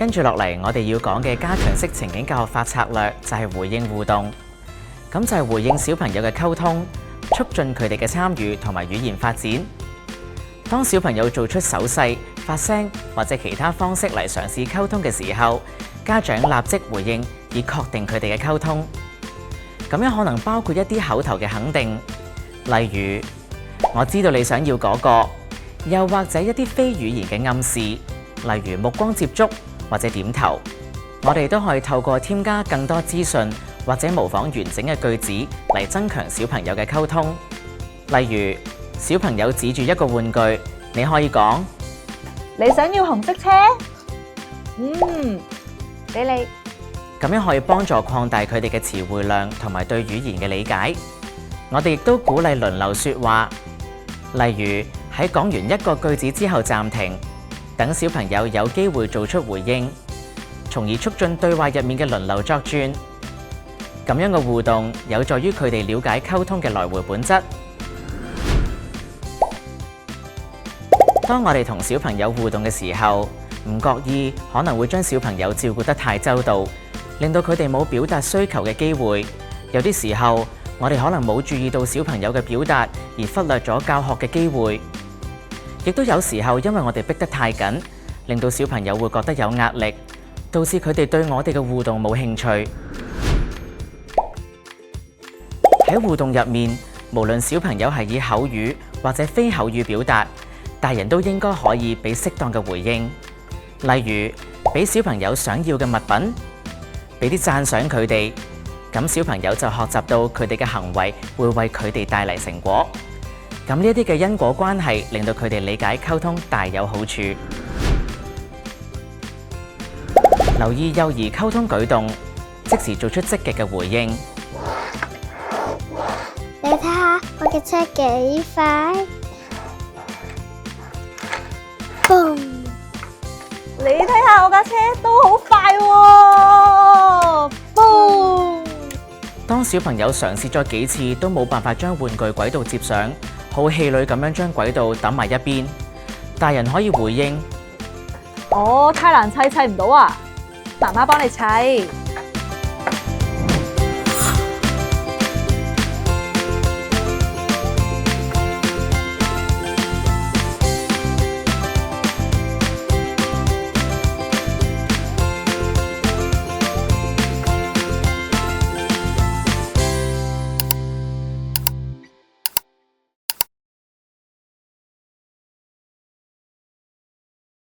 跟住落嚟，我哋要講嘅加強式情景教學法策略就係回應互動。咁就係回應小朋友嘅溝通，促進佢哋嘅參與同埋語言發展。當小朋友做出手勢、發聲或者其他方式嚟嘗試溝通嘅時候，家長立即回應，以確定佢哋嘅溝通。咁樣可能包括一啲口頭嘅肯定，例如我知道你想要嗰個，又或者一啲非語言嘅暗示，例如目光接觸或者點頭。我哋都可以透過添加更多資訊或者模仿完整嘅句子嚟增強小朋友嘅溝通。例如小朋友指住一個玩具，你可以講：你想要紅色車？俾你。咁樣可以幫助擴大佢哋嘅詞彙量同埋對語言嘅理解。我哋亦都鼓勵輪流說話，例如喺講完一個句子之後暫停，等小朋友有機會做出回應，從而促進對話入面嘅輪流作轉。咁樣嘅互動有助於佢哋了解溝通嘅來回本質。當我哋同小朋友互動嘅時候，唔覺意可能會將小朋友照顧得太周到，令到佢哋冇表達需求嘅機會。有啲時候，我哋可能冇注意到小朋友嘅表達，而忽略咗教學嘅機會。亦都有時候，因為我哋逼得太緊，令到小朋友會覺得有壓力，導致佢哋對我哋嘅互動冇興趣。喺互動入面，無論小朋友係以口語或者非口語表達，大人都應該可以俾適當嘅回應。例如，俾小朋友想要嘅物品，俾啲讚賞佢哋，咁小朋友就學習到佢哋嘅行為會為佢哋帶嚟成果。咁呢一啲嘅因果關係，令到佢哋理解溝通大有好處。留意幼兒溝通舉動，即時做出積極嘅回應。你睇下我嘅車幾快，boom！你睇下我架車都好快喎，boom！當小朋友嘗試咗幾次都冇辦法將玩具軌道接上，好氣餒咁樣將軌道抌埋一邊，大人可以回應：太難砌唔到啊，媽媽幫你砌。